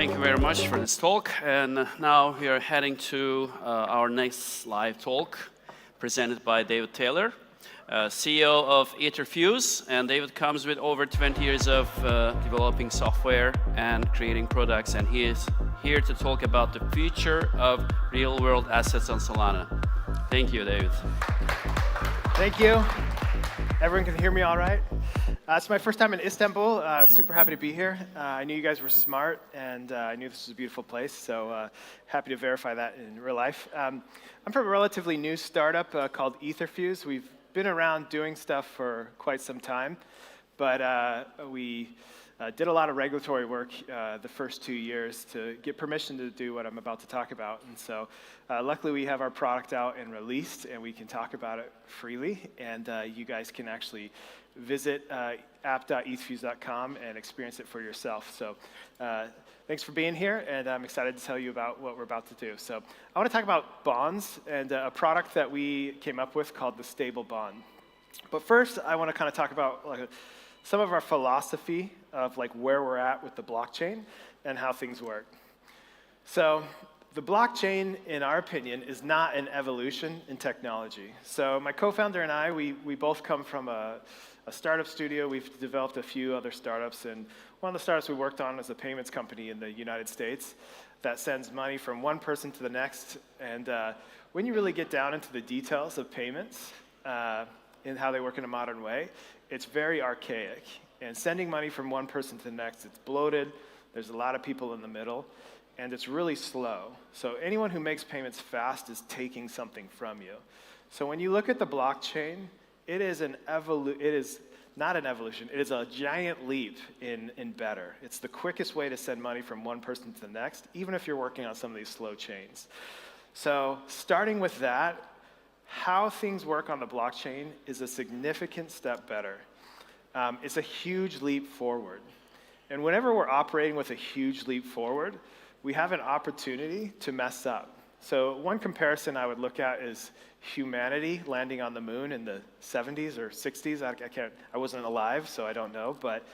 Thank you very much for this talk. And now we are heading to our next live talk, presented by David Taylor, CEO of Etherfuse. And David comes with over 20 years of developing software and creating products. And he is here to talk about the future of real-world assets on Solana. Thank you, David. Thank you. Everyone can hear me all right? It's my first time in Istanbul. Super happy to be here. I knew you guys were smart, and I knew this was a beautiful place, so happy to verify that in real life. I'm from a relatively new startup called Etherfuse. We've been around doing stuff for quite some time, but we did a lot of regulatory work the first 2 years to get permission to do what I'm about to talk about. And so luckily we have our product out and released, and we can talk about it freely, and you guys can actually visit app.ethfuse.com and experience it for yourself. So thanks for being here, and I'm excited to tell you about what we're about to do. So I want to talk about bonds and a product that we came up with called the stable bond. But first, I want to kind of talk about some of our philosophy of where we're at with the blockchain and how things work. So the blockchain, in our opinion, is not an evolution in technology. So my co-founder and I, we both come from a startup studio. We've developed a few other startups, and one of the startups we worked on is a payments company in the United States that sends money from one person to the next. And when you really get down into the details of payments and how they work in a modern way, it's very archaic. And sending money from one person to the next, it's bloated, there's a lot of people in the middle, and it's really slow. So anyone who makes payments fast is taking something from you. So when you look at the blockchain, it is not an evolution, it is a giant leap in better. It's the quickest way to send money from one person to the next, even if you're working on some of these slow chains. So starting with that, how things work on the blockchain is a significant step better. It's a huge leap forward. And whenever we're operating with a huge leap forward, we have an opportunity to mess up. So one comparison I would look at is humanity landing on the moon in the 70s or 60s. I wasn't alive, so I don't know. But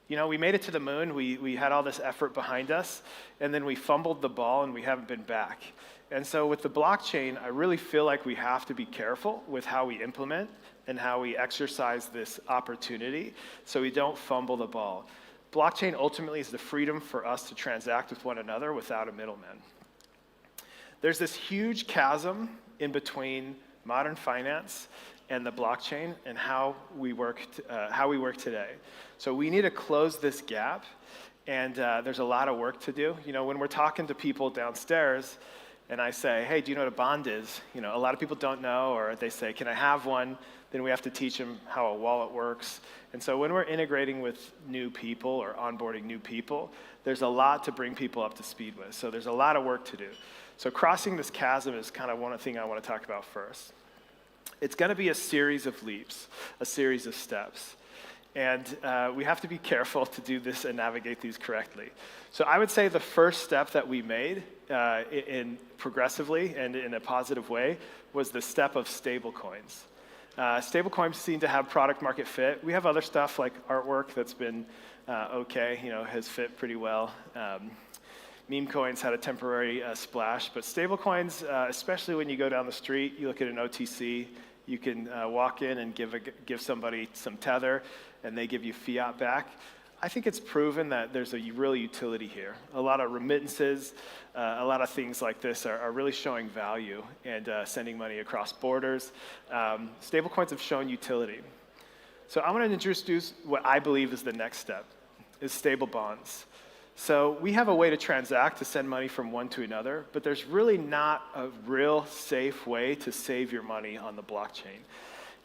we made it to the moon. We had all this effort behind us, and then we fumbled the ball, and we haven't been back. And so with the blockchain, I really feel like we have to be careful with how we implement and how we exercise this opportunity so we don't fumble the ball. Blockchain ultimately is the freedom for us to transact with one another without a middleman. There's this huge chasm in between modern finance and the blockchain and how we work today. So we need to close this gap, and there's a lot of work to do. When we're talking to people downstairs, and I say, hey, do you know what a bond is? A lot of people don't know, or they say, can I have one? Then we have to teach them how a wallet works. And so when we're integrating with new people or onboarding new people, there's a lot to bring people up to speed with. So there's a lot of work to do. So crossing this chasm is kind of one thing I want to talk about first. It's going to be a series of leaps, a series of steps. And we have to be careful to do this and navigate these correctly. So I would say the first step that we made in progressively and in a positive way was the step of stablecoins. Stablecoins seem to have product market fit. We have other stuff like artwork that's been okay, has fit pretty well. Meme coins had a temporary splash, but stablecoins, especially when you go down the street, you look at an OTC, you can walk in and give somebody some tether, and they give you fiat back. I think it's proven that there's a real utility here. A lot of remittances, a lot of things like this are really showing value and sending money across borders. Stablecoins have shown utility. So I'm going to introduce what I believe is the next step, is stable bonds. So we have a way to transact, to send money from one to another, but there's really not a real safe way to save your money on the blockchain.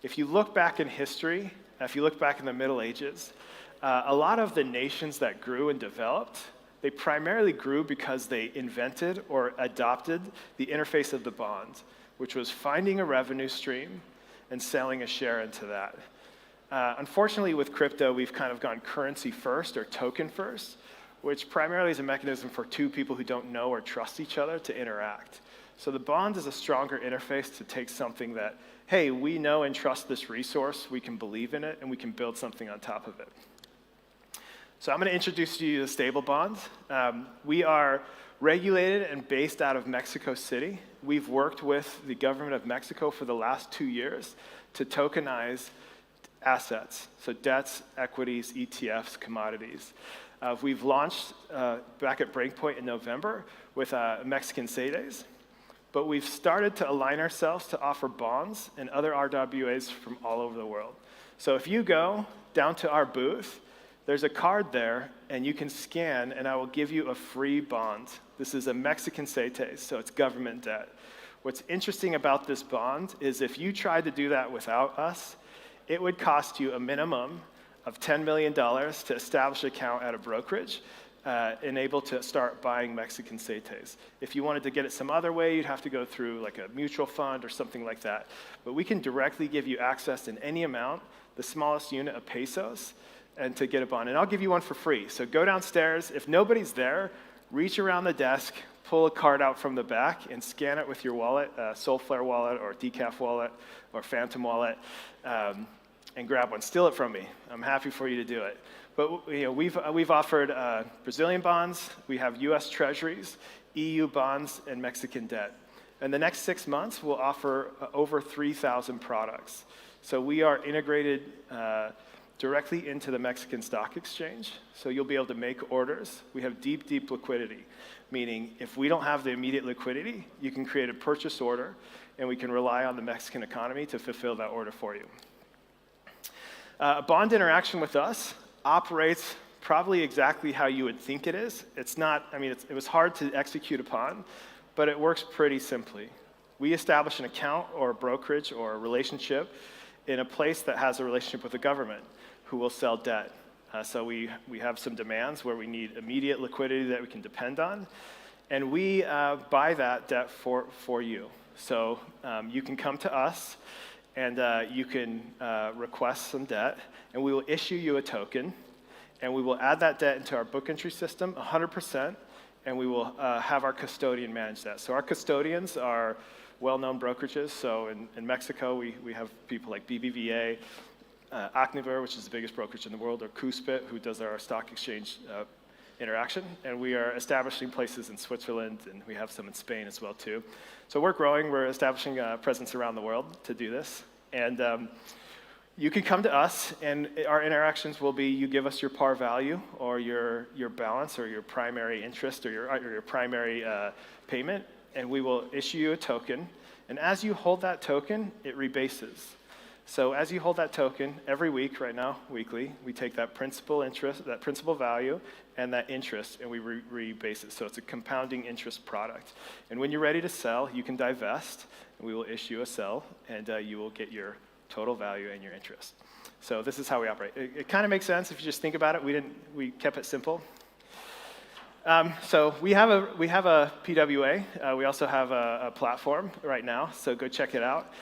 If you look back in history, if you look back in the Middle Ages, a lot of the nations that grew and developed, they primarily grew because they invented or adopted the interface of the bond, which was finding a revenue stream and selling a share into that. Unfortunately, with crypto, we've kind of gone currency first or token first, which primarily is a mechanism for two people who don't know or trust each other to interact. So the bond is a stronger interface to take something that, hey, we know and trust this resource, we can believe in it, and we can build something on top of it. So I'm going to introduce you to stable bonds. We are regulated and based out of Mexico City. We've worked with the government of Mexico for the last 2 years to tokenize assets, so debts, equities, ETFs, commodities. We've launched back at Breakpoint in November with Mexican CETES, but we've started to align ourselves to offer bonds and other RWAs from all over the world. So if you go down to our booth, there's a card there, and you can scan, and I will give you a free bond. This is a Mexican CETES, so it's government debt. What's interesting about this bond is if you tried to do that without us, it would cost you a minimum of $10 million to establish an account at a brokerage and able to start buying Mexican CETES. If you wanted to get it some other way, you'd have to go through like a mutual fund or something like that. But we can directly give you access in any amount, the smallest unit of pesos, and to get a bond. And I'll give you one for free. So go downstairs. If nobody's there, reach around the desk, pull a card out from the back, and scan it with your wallet, Soulflare wallet or Decaf wallet or Phantom wallet, and grab one. Steal it from me. I'm happy for you to do it. But we've offered Brazilian bonds, we have US treasuries, EU bonds, and Mexican debt. In the next 6 months, we'll offer over 3,000 products. So we are integrated directly into the Mexican stock exchange. So you'll be able to make orders. We have deep, deep liquidity, meaning if we don't have the immediate liquidity, you can create a purchase order, and we can rely on the Mexican economy to fulfill that order for you. A bond interaction with us operates probably exactly how you would think it is. It's not, it was hard to execute upon, but it works pretty simply. We establish an account or a brokerage or a relationship in a place that has a relationship with the government who will sell debt. So we have some demands where we need immediate liquidity that we can depend on, and we buy that debt for you. So you can come to us, and you can request some debt, and we will issue you a token, and we will add that debt into our book entry system 100%, and we will have our custodian manage that. So our custodians are well-known brokerages. So in Mexico, we have people like BBVA, Acniver, which is the biggest brokerage in the world, or Cuspit, who does our stock exchange interaction. And we are establishing places in Switzerland, and we have some in Spain as well, too. So we're growing. We're establishing a presence around the world to do this. And you can come to us, and our interactions will be you give us your par value or your balance or your primary interest or your primary payment, and we will issue you a token. And as you hold that token, it rebases. So as you hold that token, every week, right now, weekly, we take that principal interest, that principal value, and that interest, and we rebase it. So it's a compounding interest product. And when you're ready to sell, you can divest, and we will issue a sell, and you will get your total value and your interest. So this is how we operate. It kind of makes sense if you just think about it. We kept it simple. So we have a PWA. We also have a platform right now, so go check it out.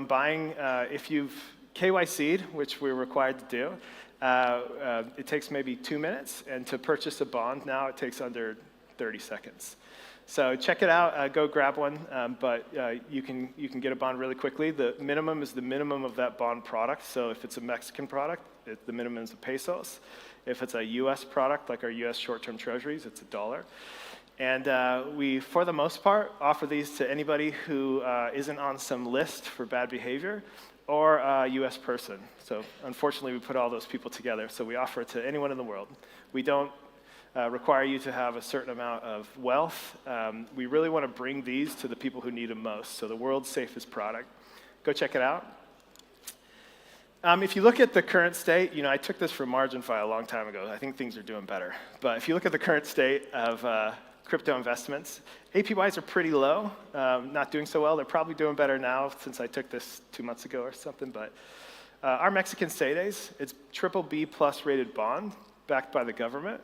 Buying, if you've KYC'd, which we're required to do, it takes maybe 2 minutes, and to purchase a bond now, it takes under 30 seconds. So check it out, go grab one, but you can get a bond really quickly. The minimum is the minimum of that bond product, so if it's a Mexican product, the minimum is pesos. If it's a US product, like our US short-term treasuries, it's $1. And we, for the most part, offer these to anybody who isn't on some list for bad behavior or a US person. So unfortunately, we put all those people together, so we offer it to anyone in the world. We don't require you to have a certain amount of wealth. We really want to bring these to the people who need them most, so the world's safest product. Go check it out. If you look at the current state, I took this from MarginFi a long time ago. I think things are doing better. But if you look at the current state of crypto investments, APYs are pretty low, not doing so well. They're probably doing better now since I took this 2 months ago or something. But our Mexican CETES, it's BBB+ rated bond backed by the government,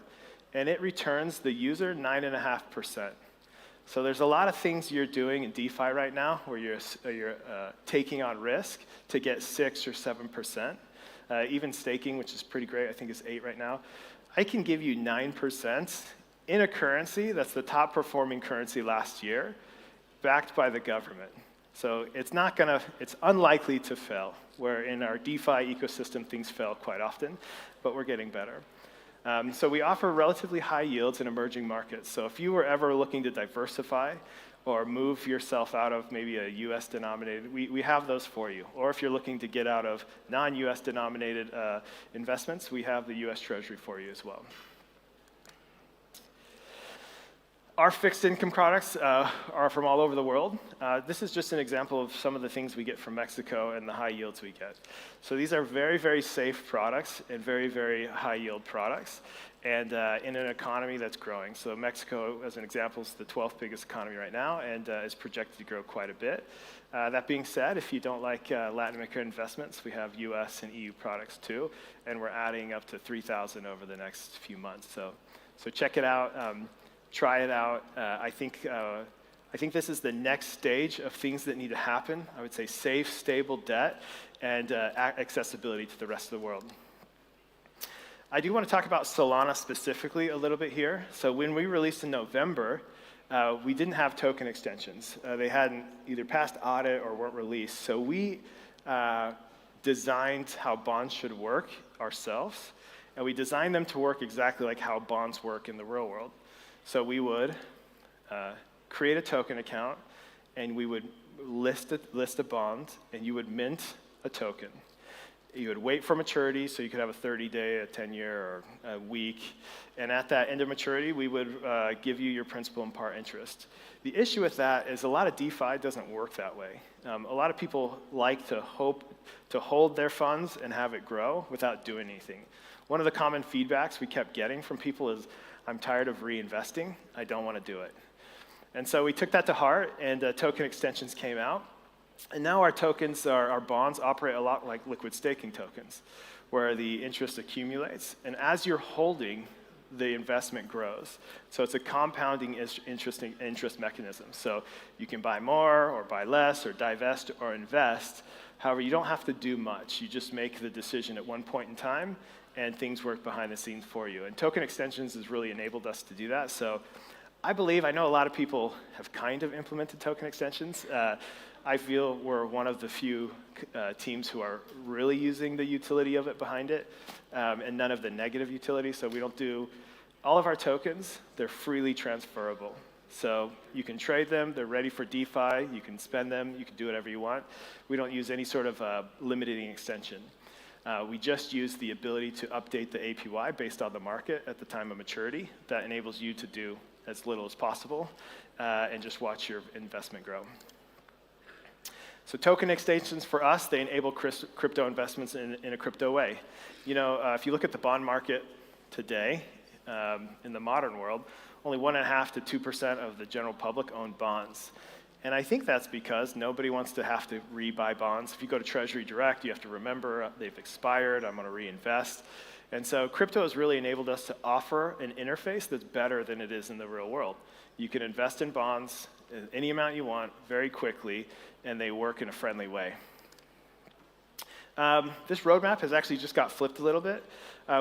and it returns the user 9.5%. So there's a lot of things you're doing in DeFi right now where you're taking on risk to get 6 or 7%. Even staking, which is pretty great, I think it's 8 right now. I can give you 9% in a currency that's the top performing currency last year, backed by the government. So it's unlikely to fail, where in our DeFi ecosystem things fail quite often, but we're getting better. So we offer relatively high yields in emerging markets. So if you were ever looking to diversify or move yourself out of maybe a US denominated, we have those for you. Or if you're looking to get out of non-US denominated investments, we have the US Treasury for you as well. Our fixed income products are from all over the world. This is just an example of some of the things we get from Mexico and the high yields we get. So these are very, very safe products and very, very high yield products, and in an economy that's growing. So Mexico, as an example, is the 12th biggest economy right now and is projected to grow quite a bit. That being said, if you don't like Latin American investments, we have US and EU products too, and we're adding up to 3,000 over the next few months. So check it out. Try it out. I think this is the next stage of things that need to happen. I would say safe, stable debt and accessibility to the rest of the world. I do want to talk about Solana specifically a little bit here. So when we released in November, we didn't have token extensions. They hadn't either passed audit or weren't released. So we designed how bonds should work ourselves, and we designed them to work exactly like how bonds work in the real world. So we would create a token account, and we would list a bond, and you would mint a token. You would wait for maturity, so you could have a 30-day, a 10-year, or a week. And at that end of maturity, we would give you your principal and par interest. The issue with that is a lot of DeFi doesn't work that way. A lot of people like to hold their funds and have it grow without doing anything. One of the common feedbacks we kept getting from people is, I'm tired of reinvesting, I don't want to do it. And so we took that to heart, and token extensions came out. And now our tokens, our bonds, operate a lot like liquid staking tokens, where the interest accumulates. And as you're holding, the investment grows. So it's a compounding interest mechanism. So you can buy more, or buy less, or divest, or invest. However, you don't have to do much. You just make the decision at one point in time, and things work behind the scenes for you. And token extensions has really enabled us to do that. So I know a lot of people have kind of implemented token extensions. I feel we're one of the few teams who are really using the utility of it behind it, and none of the negative utility. So we don't do all of our tokens, they're freely transferable. So you can trade them, they're ready for DeFi, you can spend them, you can do whatever you want. We don't use any sort of limiting extension. We just use the ability to update the APY based on the market at the time of maturity. That enables you to do as little as possible and just watch your investment grow. So token extensions for us, they enable crypto investments in a crypto way. You know, if you look at the bond market today, in the modern world, only 1.5% to 2% of the general public own bonds. And I think that's because nobody wants to have to rebuy bonds. If you go to Treasury Direct, you have to remember they've expired, I'm gonna reinvest. And so crypto has really enabled us to offer an interface that's better than it is in the real world. You can invest in bonds any amount you want very quickly, and they work in a friendly way. This roadmap has actually just got flipped a little bit.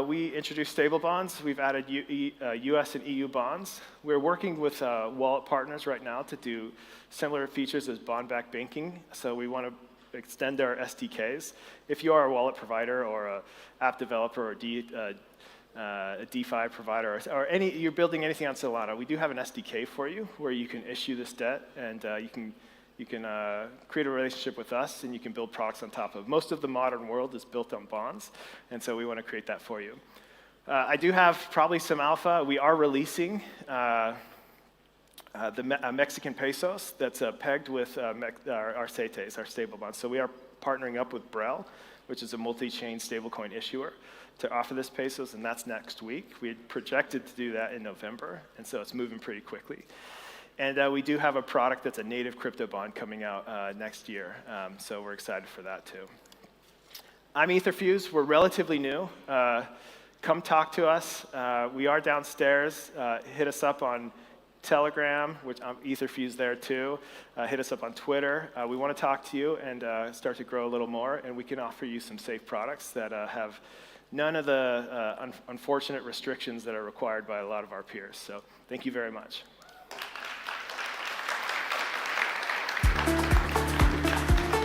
We introduced stable bonds. We've added US and EU bonds. We're working with wallet partners right now to do similar features as bond-backed banking. So we want to extend our SDKs. If you are a wallet provider or an app developer or a DeFi provider or you're building anything on Solana, we do have an SDK for you where you can issue this debt, and you can create a relationship with us, and you can build products on top of. Most of the modern world is built on bonds, and so we want to create that for you. I do have probably some alpha. We are releasing the Mexican pesos that's pegged with our CETES, our stable bonds. So we are partnering up with Brel, which is a multi-chain stablecoin issuer, to offer this pesos, and that's next week. We had projected to do that in November, and so it's moving pretty quickly. And we do have a product that's a native crypto bond coming out next year, so we're excited for that too. I'm Etherfuse. We're relatively new. Come talk to us. We are downstairs. Hit us up on Telegram, which I'm Etherfuse there too. Hit us up on Twitter. We want to talk to you and start to grow a little more, and we can offer you some safe products that have none of the unfortunate restrictions that are required by a lot of our peers. So thank you very much.